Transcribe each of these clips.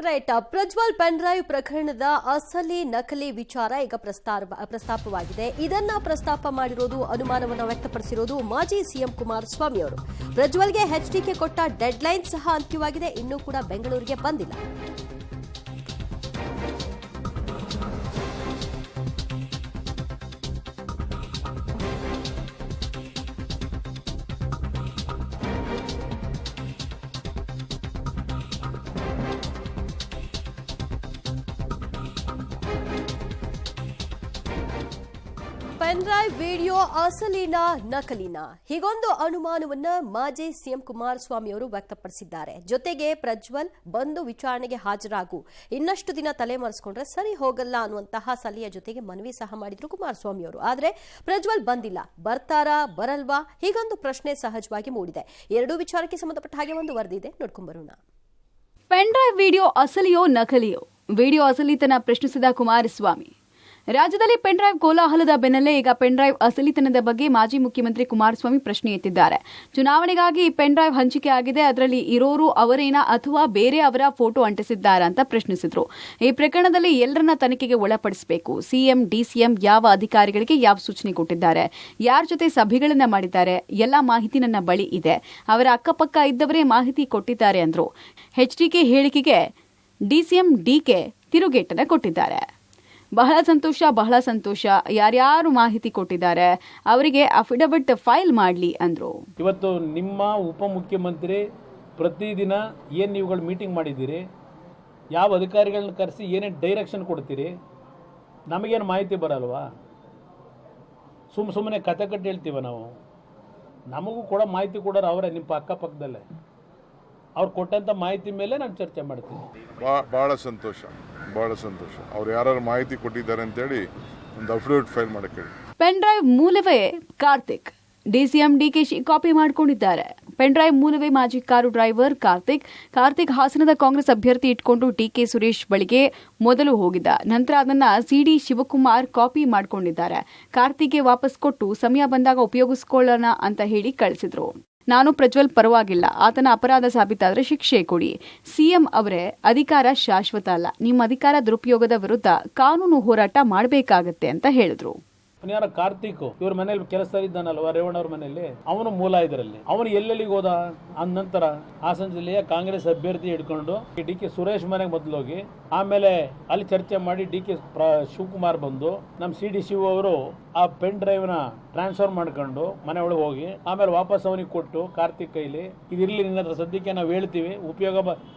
Right. Prajwal pen drive ಪ್ರಕರಣದ ಅಸಲಿ ನಕಲಿ ವಿಚಾರ ಈಗ ಪ್ರಸ್ತಾಪವಾಗಿದೆ. ಇದನ್ನ ಪ್ರಸ್ತಾಪ ಮಾಡಿರೋದು, ಅನುಮಾನವನ್ನು ವ್ಯಕ್ತಪಡಿಸಿರೋದು ಮಾಜಿ ಸಿಎಂ ಕುಮಾರಸ್ವಾಮಿ ಅವರು. ಪ್ರಜ್ವಲ್ಗೆ ಎಚ್ಡಿಕೆ ಕೊಟ್ಟ ಡೆಡ್ ಲೈನ್ ಸಹ ಅಂತ್ಯವಾಗಿದೆ. ಇನ್ನೂ ಕೂಡ ಬೆಂಗಳೂರಿಗೆ ಬಂದಿಲ್ಲ. ಪೆನ್ ಡ್ರೈವ್ ವಿಡಿಯೋ ಅಸಲಿನ ನಕಲಿನ, ಹೀಗೊಂದು ಅನುಮಾನವನ್ನ ಮಾಜಿ ಸಿಎಂ ಕುಮಾರಸ್ವಾಮಿ ಅವರು ವ್ಯಕ್ತಪಡಿಸಿದ್ದಾರೆ. ಜೊತೆಗೆ ಪ್ರಜ್ವಲ್ ಬಂದು ವಿಚಾರಣೆಗೆ ಹಾಜರಾಗು, ಇನ್ನಷ್ಟು ದಿನ ತಲೆಮರೆಸಿಕೊಂಡ್ರೆ ಸರಿ ಹೋಗಲ್ಲ ಅನ್ನುವಂತಹ ಸಲಹೆಯ ಜೊತೆಗೆ ಮನವಿ ಸಹ ಮಾಡಿದ್ರು ಕುಮಾರಸ್ವಾಮಿ ಅವರು. ಆದರೆ ಪ್ರಜ್ವಲ್ ಬಂದಿಲ್ಲ, ಬರ್ತಾರಾ ಬರಲ್ವಾ, ಹೀಗೊಂದು ಪ್ರಶ್ನೆ ಸಹಜವಾಗಿ ಮೂಡಿದೆ. ಎರಡೂ ವಿಚಾರಕ್ಕೆ ಸಂಬಂಧಪಟ್ಟ ಹಾಗೆ ಒಂದು ವರದಿ ಇದೆ, ನೋಡ್ಕೊಂಡ್ಬರೋಣ. ಪೆನ್ ಡ್ರೈವ್ ವಿಡಿಯೋ ಅಸಲಿಯೋ ನಕಲಿಯೋ? ವಿಡಿಯೋ ಅಸಲಿತನ ಪ್ರಶ್ನಿಸಿದ ಕುಮಾರಸ್ವಾಮಿ. ರಾಜ್ಯದಲ್ಲಿ ಪೆನ್ ಡ್ರೈವ್ ಕೋಲಾಹಲದ ಬೆನ್ನಲ್ಲೇ ಈಗ ಪೆನ್ ಡ್ರೈವ್ ಅಸಲಿತನದ ಬಗ್ಗೆ ಮಾಜಿ ಮುಖ್ಯಮಂತ್ರಿ ಕುಮಾರಸ್ವಾಮಿ ಪ್ರಶ್ನೆ ಎತ್ತಿದ್ದಾರೆ. ಚುನಾವಣೆಗಾಗಿ ಪೆನ್ ಡ್ರೈವ್ ಹಂಚಿಕೆ ಆಗಿದೆ, ಅದರಲ್ಲಿ ಇರೋರು ಅವರೇನಾ ಅಥವಾ ಬೇರೆ ಅವರ ಫೋಟೋ ಅಂಟಿಸಿದ್ದಾರಾ ಅಂತ ಪ್ರಶ್ನಿಸಿದ್ರು. ಈ ಪ್ರಕರಣದಲ್ಲಿ ಎಲ್ಲರನ್ನ ತನಿಖೆಗೆ ಒಳಪಡಿಸಬೇಕು. ಸಿಎಂ, ಡಿಸಿಎಂ ಯಾವ ಅಧಿಕಾರಿಗಳಿಗೆ ಯಾವ ಸೂಚನೆ ಕೊಟ್ಟಿದ್ದಾರೆ, ಯಾರ ಜೊತೆ ಸಭೆಗಳನ್ನ ಮಾಡಿದ್ದಾರೆ, ಎಲ್ಲ ಮಾಹಿತಿ ನನ್ನ ಬಳಿ ಇದೆ. ಅವರ ಅಕ್ಕಪಕ್ಕ ಇದ್ದವರೇ ಮಾಹಿತಿ ಕೊಟ್ಟಿದ್ದಾರೆ ಅಂದ್ರು. ಎಚ್ಡಿಕೆ ಹೇಳಿಕೆಗೆ ಡಿಸಿಎಂ ಡಿಕೆ ತಿರುಗೇಟನ್ನ ಕೊಟ್ಟಿದ್ದಾರೆ. ಬಹಳ ಸಂತೋಷ, ಯಾರ್ಯಾರು ಮಾಹಿತಿ ಕೊಟ್ಟಿದ್ದಾರೆ ಅವರಿಗೆ ಅಫಿಡವಿಟ್ ಫೈಲ್ ಮಾಡಲಿ ಅಂದ್ರು. ಇವತ್ತು ನಿಮ್ಮ ಉಪಮುಖ್ಯಮಂತ್ರಿ ಪ್ರತಿದಿನ ಏನು ನೀವುಗಳು ಮೀಟಿಂಗ್ ಮಾಡಿದ್ದೀರಿ, ಯಾವ ಅಧಿಕಾರಿಗಳನ್ನ ಕರೆಸಿ ಏನೇನು ಡೈರೆಕ್ಷನ್ ಕೊಡ್ತೀರಿ, ನಮಗೇನು ಮಾಹಿತಿ ಬರಲ್ವಾ? ಸುಮ್ಮನೆ ಕತೆ ಕಟ್ಟಿ ಹೇಳ್ತೀವ ನಾವು. ನಮಗೂ ಕೂಡ ಮಾಹಿತಿ ಕೊಡೋರು ಅವರೇ, ನಿಮ್ಮ ಅಕ್ಕಪಕ್ಕದಲ್ಲೇ. ಅವ್ರು ಕೊಟ್ಟಂಥ ಮಾಹಿತಿ ಮೇಲೆ ನಾನು ಚರ್ಚೆ ಮಾಡ್ತೀನಿ. ಭಾಳ ಸಂತೋಷ. ಅವ್ರು ಯಾರು ಮಾಹಿತಿ ಕೊಟ್ಟಿದ್ದಾರೆ ಅಂತೇಳಿ ಒಂದು ಅಫಿಡವಿಟ್ ಫೈಲ್ ಮಾಡಕ್ಕೆ ಹೇಳಿ. ಪೆನ್ ಡ್ರೈವ್ ಮೂಲವೇ ಕಾರ್ತಿಕ್, ಡಿಸಿಎಂ ಡಿಕೆಶಿ ಕಾಪಿ ಮಾಡಿಕೊಂಡಿದ್ದಾರೆ. ಪೆನ್ ಡ್ರೈವ್ ಮೂಲವೇ ಮಾಜಿ ಕಾರು ಡ್ರೈವರ್ ಕಾರ್ತಿಕ್ ಹಾಸನದ ಕಾಂಗ್ರೆಸ್ ಅಭ್ಯರ್ಥಿ ಇಟ್ಕೊಂಡು ಡಿಕೆ ಸುರೇಶ್ ಬಳಿಗೆ ಮೊದಲು ಹೋಗಿದ್ದ. ನಂತರ ಅದನ್ನ ಸಿಡಿ ಶಿವಕುಮಾರ್ ಕಾಪಿ ಮಾಡಿಕೊಂಡಿದ್ದಾರೆ. ಕಾರ್ತಿಕ್ಗೆ ವಾಪಸ್ ಕೊಟ್ಟು ಸಮಯ ಬಂದಾಗ ಉಪಯೋಗಿಸಿಕೊಳ್ಳೋಣ ಅಂತ ಹೇಳಿ ಕಳಿಸಿದ್ರು. ನಾನು ಪ್ರಜ್ವಲ್ ಪರವಾಗಿಲ್ಲ, ಆತನ ಅಪರಾಧ ಸಾಬೀತಾದರೆ ಶಿಕ್ಷೆ ಕೊಡಿ. ಸಿಎಂ ಅವರೇ, ಅಧಿಕಾರ ಶಾಶ್ವತ ಅಲ್ಲ, ನಿಮ್ಮ ಅಧಿಕಾರ ದುರುಪಯೋಗದ ವಿರುದ್ಧ ಕಾನೂನು ಹೋರಾಟ ಮಾಡಬೇಕಾಗತ್ತೆ ಅಂತ ಹೇಳಿದ್ರು. ಯಾರ ಕಾರ್ತಿಕ್ ಇವ್ರ ಮನೇಲಿ ಕೆಲಸ ಇದ್ದಾನಲ್ವಾ, ರೇವಣ್ಣ ಅವ್ರ ಮನೆಯಲ್ಲಿ, ಅವನು ಮೂಲ ಇದರಲ್ಲಿ. ಅವನು ಎಲ್ಲೆಲ್ಲಿಗೆ ಹೋದ ಅಂದ ನಂತರ ಹಾಸನ ಜಿಲ್ಲೆಯ ಕಾಂಗ್ರೆಸ್ ಅಭ್ಯರ್ಥಿ ಹಿಡ್ಕೊಂಡು ಡಿಕೆ ಸುರೇಶ್ ಮನೆಗೆ ಮೊದಲೋಗಿ, ಆಮೇಲೆ ಅಲ್ಲಿ ಚರ್ಚೆ ಮಾಡಿ ಡಿಕೆ ಶಿವಕುಮಾರ್ ಬಂದು ನಮ್ಮ ಸಿಡಿ ಶಿವ ಅವರು ಆ ಪೆನ್ ಡ್ರೈವ್ ನ ಟ್ರಾನ್ಸ್ಫರ್ ಮಾಡ್ಕೊಂಡು ಮನೆ ಒಳಗೆ ಹೋಗಿ ಆಮೇಲೆ ವಾಪಸ್ ಅವನಿಗೆ ಕೊಟ್ಟು ಕಾರ್ತಿಕ್ ಕೈಲಿ ಇದಿರ್ಲಿ, ನಿನ್ನ ಸದ್ಯಕ್ಕೆ ನಾವು ಹೇಳ್ತೀವಿ,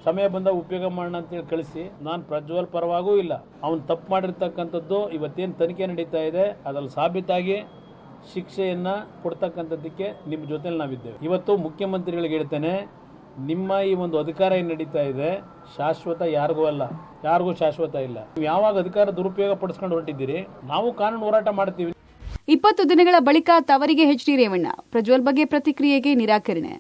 ಸಮಯ ಬಂದಾಗ ಉಪಯೋಗ ಮಾಡೋಣ ಅಂತೇಳಿ ಕಳಿಸಿ. ನಾನು ಪ್ರಜ್ವಲ್ ಪರವಾಗೂ ಇಲ್ಲ. ಅವನು ತಪ್ಪು ಮಾಡಿರ್ತಕ್ಕಂಥದ್ದು ಇವತ್ತೇನು ತನಿಖೆ ನಡೀತಾ ಇದೆ ಅದ್ರಲ್ಲಿ ಸಾಬೀತಾಗಿ ಶಿಕ್ಷೆಯನ್ನ ಕೊಡ್ತಕ್ಕಂಥದ್ದಕ್ಕೆ ನಿಮ್ಮ ಜೊತೆಲಿ ನಾವಿದ್ದೇವೆ. ಇವತ್ತು ಮುಖ್ಯಮಂತ್ರಿಗಳಿಗೆ ಹೇಳ್ತೇನೆ, ನಿಮ್ಮ ಈ ಒಂದು ಅಧಿಕಾರ ಏನು ನಡೀತಾ ಇದೆ ಶಾಶ್ವತ ಯಾರಿಗೂ ಅಲ್ಲ, ಯಾರಿಗೂ ಶಾಶ್ವತ ಇಲ್ಲ. ನೀವು ಯಾವಾಗ ಅಧಿಕಾರ ದುರುಪಯೋಗ ಪಡಿಸ್ಕೊಂಡು ಹೊರಟಿದ್ದೀರಿ, ನಾವು ಕಾನೂನು ಹೋರಾಟ ಮಾಡ್ತೀವಿ. 20 ದಿನಗಳ ಬಳಿಕ ತವರಿಗೆ ಎಚ್ಡಿ ರೇವಣ್ಣ. ಪ್ರಜ್ವಲ್ ಬಗ್ಗೆ ಪ್ರತಿಕ್ರಿಯೆಗೆ ನಿರಾಕರಣೆ.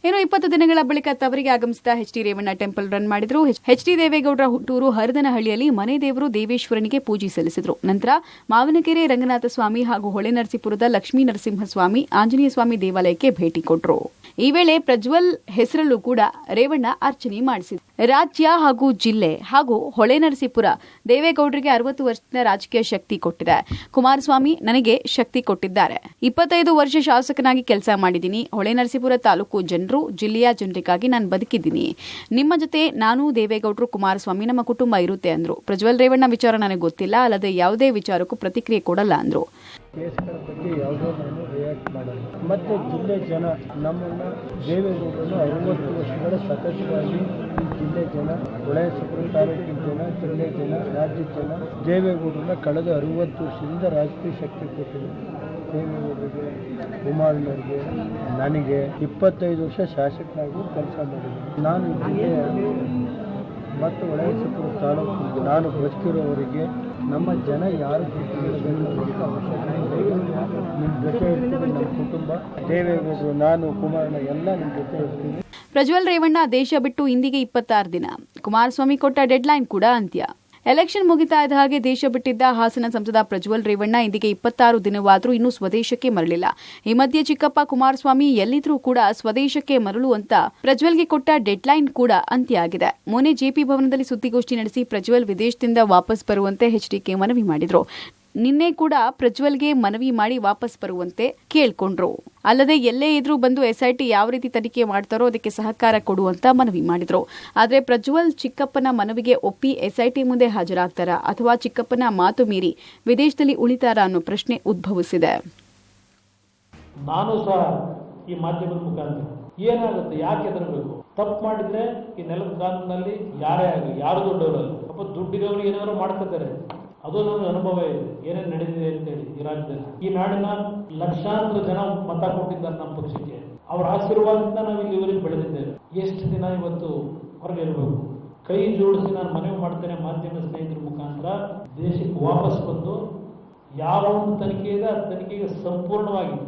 20 ದಿನಗಳ ಬಳಿಕ ತವರಿಗೆ ಆಗಮಿಸಿದ ಎಚ್ಡಿ ರೇವಣ್ಣ ಟೆಂಪಲ್ ರನ್ ಮಾಡಿದ್ರು. ಎಚ್ಡಿ ದೇವೇಗೌಡರ ಹುಟ್ಟೂರು ಹರದನಹಳ್ಳಿಯಲ್ಲಿ ಮನೆ ದೇವರು ದೇವೇಶ್ವರನಿಗೆ ಪೂಜೆ ಸಲ್ಲಿಸಿದ್ರು. ನಂತರ ಮಾವಿನಕೆರೆ ರಂಗನಾಥ ಸ್ವಾಮಿ ಹಾಗೂ ಹೊಳೆನರಸೀಪುರದ ಲಕ್ಷ್ಮೀ ನರಸಿಂಹಸ್ವಾಮಿ, ಆಂಜನೇಯ ಸ್ವಾಮಿ ದೇವಾಲಯಕ್ಕೆ ಭೇಟಿ ಕೊಟ್ಟರು. ಈ ವೇಳೆ ಪ್ರಜ್ವಲ್ ಹೆಸರಲ್ಲೂ ಕೂಡ ರೇವಣ್ಣ ಅರ್ಚನೆ ಮಾಡಿಸಿದ್ರು. ರಾಜ್ಯ ಹಾಗೂ ಜಿಲ್ಲೆ ಹಾಗೂ ಹೊಳೆನರಸೀಪುರ ದೇವೇಗೌಡರಿಗೆ 60 ವರ್ಷದ ರಾಜಕೀಯ ಶಕ್ತಿ ಕೊಟ್ಟಿದೆ. ಕುಮಾರಸ್ವಾಮಿ ನನಗೆ ಶಕ್ತಿ ಕೊಟ್ಟಿದ್ದಾರೆ. 25 ವರ್ಷ ಶಾಸಕನಾಗಿ ಕೆಲಸ ಮಾಡಿದ್ದೀನಿ. ಹೊಳೆನರಸೀಪುರ ತಾಲೂಕು ಜನರು, ಜಿಲ್ಲೆಯ ಜನರಿಗಾಗಿ ನಾನು ಬದುಕಿದ್ದೀನಿ. ನಿಮ್ಮ ಜೊತೆ ನಾನು, ದೇವೇಗೌಡರು, ಕುಮಾರಸ್ವಾಮಿ, ನಮ್ಮ ಕುಟುಂಬ ಇರುತ್ತೆ ಅಂದ್ರು. ಪ್ರಜ್ವಲ್ ರೇವಣ್ಣ ವಿಚಾರ ನನಗೆ ಗೊತ್ತಿಲ್ಲ, ಅಲ್ಲದೆ ಯಾವುದೇ ವಿಚಾರಕ್ಕೂ ಪ್ರತಿಕ್ರಿಯೆ ಕೊಡಲ್ಲ ಅಂದ್ರು. ಕೇಸ್ಗಳ ಬಗ್ಗೆ ಯಾವುದೋ ನಾನು ರಿಯಾಕ್ಟ್ ಮಾಡಲ್ಲ. ಮತ್ತು ಜಿಲ್ಲೆ ಜನ ನಮ್ಮನ್ನು ದೇವೇಗೌಡರನ್ನು 60 ವರ್ಷಗಳ ಸತತವಾಗಿ ಈ ಜಿಲ್ಲೆ ಜನ, ಹೊಳೆನರಸೀಪುರ ತಾಲೂಕಿನ ಜನ, ಜಿಲ್ಲೆ ಜನ, ರಾಜ್ಯದ ಜನ ದೇವೇಗೌಡರನ್ನ ಕಳೆದ 60 ವರ್ಷದಿಂದ ರಾಜಕೀಯ ಶಕ್ತಿ ಕೊಟ್ಟಿದೆ. ದೇವೇಗೌಡರಿಗೆ, ಕುಮಾರಣ್ಣರಿಗೆ, ನನಗೆ 25 ವರ್ಷ ಶಾಸಕನಾಗಿ ಕೆಲಸ ಮಾಡಿದ್ದೀನಿ. ನಾನು ಜಿಲ್ಲೆಯ ಮತ್ತು ಹೊಳೆನರಸೀಪುರ ತಾಲೂಕಿಗೆ ನಾನು ಬದುಕಿರೋವರಿಗೆ ನಮ್ಮ ಜನ ಯಾರು ನಿಮ್ಮ ಜೊತೆ ಇರ್ತೀವಿ. ನಮ್ಮ ಕುಟುಂಬ, ದೇವೇಗೌಡರು, ನಾನು, ಕುಮಾರಣ್ಣ ಎಲ್ಲ ನಿಮ್ಮ ಜೊತೆ ಇರ್ತೀವಿ. ಪ್ರಜ್ವಲ್ ರೇವಣ್ಣ ದೇಶ ಬಿಟ್ಟು ಇಂದಿಗೆ 26 ದಿನ. ಕುಮಾರಸ್ವಾಮಿ ಕೊಟ್ಟ ಡೆಡ್ಲೈನ್ ಕೂಡ ಅಂತ್ಯ. ಎಲೆಕ್ಷನ್ ಮುಗಿತಾ ಇದ್ದ ಹಾಗೆ ದೇಶ ಬಿಟ್ಟಿದ್ದ ಹಾಸನ ಸಂಸದ ಪ್ರಜ್ವಲ್ ರೇವಣ್ಣ ಇಂದಿಗೆ 26 ದಿನವಾದರೂ ಇನ್ನೂ ಸ್ವದೇಶಕ್ಕೆ ಮರಳಿಲ್ಲ. ಈ ಮಧ್ಯೆ ಚಿಕ್ಕಪ್ಪ ಕುಮಾರಸ್ವಾಮಿ ಎಲ್ಲಿದ್ರೂ ಕೂಡ ಸ್ವದೇಶಕ್ಕೆ ಮರಳು ಅಂತ ಪ್ರಜ್ವಲ್ಗೆ ಕೊಟ್ಟ ಡೆಡ್ಲೈನ್ ಕೂಡ ಅಂತ್ಯ ಆಗಿದೆ. ಮೊನ್ನೆ ಜೆಪಿ ಭವನದಲ್ಲಿ ಸುದ್ದಿಗೋಷ್ಠಿ ನಡೆಸಿ ಪ್ರಜ್ವಲ್ ವಿದೇಶದಿಂದ ವಾಪಸ್ ಬರುವಂತೆ ಎಚ್ಡಿಕೆ ಮನವಿ ಮಾಡಿದ್ರು. ನಿನ್ನೆ ಕೂಡ ಪ್ರಜ್ವಲ್ಗೆ ಮನವಿ ಮಾಡಿ ವಾಪಸ್ ಬರುವಂತೆ ಕೇಳ್ಕೊಂಡ್ರು. ಅಲ್ಲದೆ ಎಲ್ಲೇ ಇದ್ರೂ ಬಂದು ಎಸ್ಐಟಿ ಯಾವ ರೀತಿ ತನಿಖೆ ಮಾಡ್ತಾರೋ ಅದಕ್ಕೆ ಸಹಕಾರ ಕೊಡುವಂತ ಮನವಿ ಮಾಡಿದ್ರು. ಆದ್ರೆ ಪ್ರಜ್ವಲ್ ಚಿಕ್ಕಪ್ಪನ ಮನವಿಗೆ ಒಪ್ಪಿ ಎಸ್ಐಟಿ ಮುಂದೆ ಹಾಜರಾಗ್ತಾರಾ ಅಥವಾ ಚಿಕ್ಕಪ್ಪನ ಮಾತು ಮೀರಿ ವಿದೇಶದಲ್ಲಿ ಉಳಿತಾರಾ ಅನ್ನೋ ಪ್ರಶ್ನೆ ಉದ್ಭವಿಸಿದೆ. ನಾನು ಸಹ ಈ ಮಾಧ್ಯಮದ ಮುಖಾಂತರ ಏನಾಗುತ್ತೆ, ಯಾಕೆ ಹೆದರಬೇಕು? ತಪ್ಪು ಮಾಡಿದ್ರೆ ಈ ನೆಲದ ಕಾನೂನಲ್ಲಿ ಯಾರೇ ಆಗಲಿ, ಯಾರು ದೊಡ್ಡವರಲ್ಲ, ಪಾಪ ದುಡ್ಡಿರೋರು ಏನಾದ್ರು ಮಾಡ್ಕೊತಾರೆ. ಅದು ನನ್ನ ಅನುಭವ ಇದೆ, ಏನೇನು ನಡೆದಿದೆ ಅಂತೇಳಿ ಈ ರಾಜ್ಯದಲ್ಲಿ. ಈ ನಾಡಿನ ಲಕ್ಷಾಂತರ ಜನ ಮತ ಕೊಟ್ಟಿದ್ದಾರೆ ನಮ್ಮ ಪಕ್ಷಕ್ಕೆ. ಅವರ ಆಶೀರ್ವಾದದಿಂದ ನಾವು ಇಲ್ಲಿವರೆಗೆ ಬೆಳೆದಿದ್ದೇವೆ. ಎಷ್ಟು ದಿನ ಇವತ್ತು ಹೊರಗಿರಬೇಕು? ಕೈ ಜೋಡಿಸಿ ನಾನು ಮನವಿ ಮಾಡ್ತೇನೆ ಮಾಧ್ಯಮ ಸ್ನೇಹಿತರ ಮುಖಾಂತರ, ದೇಶಕ್ಕೆ ವಾಪಸ್ ಬಂದು ಯಾವ ಒಂದು ತನಿಖೆ ಇದೆ ಆ ತನಿಖೆಗೆ ಸಂಪೂರ್ಣವಾಗಿ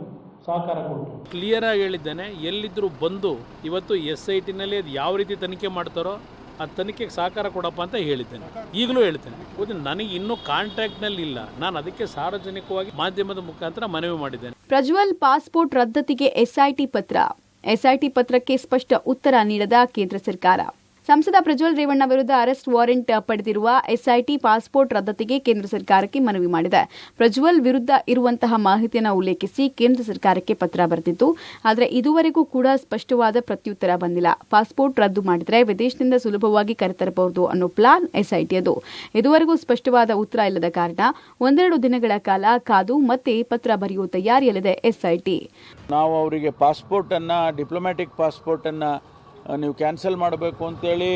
ಸಹಕಾರ ಕೊಟ್ಟು ಕ್ಲಿಯರ್ ಆಗಿ ಹೇಳಿದ್ದೇನೆ. ಎಲ್ಲಿದ್ದರೂ ಬಂದು ಇವತ್ತು SITನಲ್ಲಿ ಅದು ಯಾವ ರೀತಿ ತನಿಖೆ ಮಾಡ್ತಾರೋ ಆ ತನಿಖೆಗೆ ಸಹಕಾರ ಕೊಡಪ್ಪ ಅಂತ ಹೇಳಿದ್ದೇನೆ. ಈಗಲೂ ಹೇಳ್ತೇನೆ, ನನಗೆ ಇನ್ನೂ ಕಾಂಟ್ಯಾಕ್ಟ್ನಲ್ಲಿ ಇಲ್ಲ. ನಾನು ಅದಕ್ಕೆ ಸಾರ್ವಜನಿಕವಾಗಿ ಮಾಧ್ಯಮದ ಮುಖಾಂತರ ಮನವಿ ಮಾಡಿದ್ದೇನೆ. ಪ್ರಜ್ವಲ್ ಪಾಸ್ಪೋರ್ಟ್ ರದ್ದತಿಗೆ ಎಸ್ಐಟಿ ಪತ್ರ. ಎಸ್ಐಟಿ ಪತ್ರಕ್ಕೆ ಸ್ಪಷ್ಟ ಉತ್ತರ ನೀಡದ ಕೇಂದ್ರ ಸರ್ಕಾರ. ಸಂಸದ ಪ್ರಜ್ವಲ್ ರೇವಣ್ಣ ವಿರುದ್ಧ ಅರೆಸ್ಟ್ ವಾರೆಂಟ್ ಪಡೆದಿರುವ ಎಸ್ಐಟಿ ಪಾಸ್ಪೋರ್ಟ್ ರದ್ದತಿಗೆ ಕೇಂದ್ರ ಸರ್ಕಾರಕ್ಕೆ ಮನವಿ ಮಾಡಿದೆ. ಪ್ರಜ್ವಲ್ ವಿರುದ್ಧ ಇರುವಂತಹ ಮಾಹಿತಿಯನ್ನು ಉಲ್ಲೇಖಿಸಿ ಕೇಂದ್ರ ಸರ್ಕಾರಕ್ಕೆ ಪತ್ರ ಬರೆದಿದ್ದು, ಆದರೆ ಇದುವರೆಗೂ ಕೂಡ ಸ್ಪಷ್ಟವಾದ ಪ್ರತ್ಯುತ್ತರ ಬಂದಿಲ್ಲ. ಪಾಸ್ಪೋರ್ಟ್ ರದ್ದು ಮಾಡಿದರೆ ವಿದೇಶದಿಂದ ಸುಲಭವಾಗಿ ಕರೆತರಬಹುದು ಅನ್ನೋ ಪ್ಲಾನ್ ಎಸ್ಐಟಿಯದು. ಇದುವರೆಗೂ ಸ್ಪಷ್ಟವಾದ ಉತ್ತರ ಇಲ್ಲದ ಕಾರಣ ಒಂದೆರಡು ದಿನಗಳ ಕಾಲ ಕಾದು ಮತ್ತೆ ಪತ್ರ ಬರೆಯುವ ತಯಾರಿಯಲ್ಲಿದೆ ಎಸ್ಐಟಿ. ನಾವು ಅವರಿಗೆ ಡಿಪ್ಲೊಮ್ಯಾಟಿಕ್ ಪಾಸ್ಪೋರ್ಟ್ ಅನ್ನ ನೀವು ಕ್ಯಾನ್ಸಲ್ ಮಾಡಬೇಕು ಅಂತೇಳಿ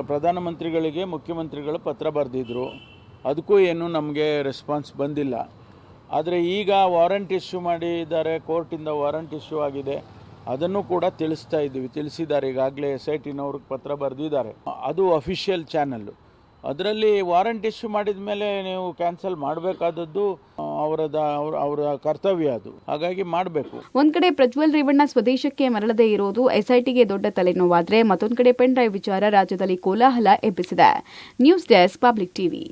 ಪ್ರಧಾನಮಂತ್ರಿಗಳಿಗೆ ಮುಖ್ಯಮಂತ್ರಿಗಳು ಪತ್ರ ಬರೆದಿದ್ರು. ಅದಕ್ಕೂ ಏನು ನಮಗೆ ರೆಸ್ಪಾನ್ಸ್ ಬಂದಿಲ್ಲ. ಆದರೆ ಈಗ ವಾರಂಟ್ ಇಶ್ಯೂ ಮಾಡಿದ್ದಾರೆ, ಕೋರ್ಟಿಂದ ವಾರಂಟ್ ಇಶ್ಯೂ ಆಗಿದೆ. ಅದನ್ನು ಕೂಡ ತಿಳಿಸಿದ್ದಾರೆ. ಈಗಾಗಲೇ SITನವ್ರಿಗೆ ಪತ್ರ ಬರೆದಿದ್ದಾರೆ. ಅದು ಅಫಿಷಿಯಲ್ ಚಾನಲ್ಲು. ಅದರಲ್ಲಿ ವಾರಂಟ್ ಇಶ್ಯೂ ಮಾಡಿದ ಮೇಲೆ ನೀವು ಕ್ಯಾನ್ಸಲ್ ಮಾಡಬೇಕಾದದ್ದು ಅವರ ಕರ್ತವ್ಯ. ಅದು ಹಾಗಾಗಿ ಮಾಡಬೇಕು. ಒಂದ್ ಕಡೆ ಪ್ರಜ್ವಲ್ ರೇವಣ್ಣ ಸ್ವದೇಶಕ್ಕೆ ಮರಳದೇ ಇರೋದು ಎಸ್ಐಟಿಗೆ ದೊಡ್ಡ ತಲೆನೋವಾದ್ರೆ, ಮತ್ತೊಂದು ಕಡೆ ಪೆನ್ ಡ್ರೈವ್ ವಿಚಾರ ರಾಜ್ಯದಲ್ಲಿ ಕೋಲಾಹಲ ಎಬ್ಬಿಸಿದೆ. News desk, public TV.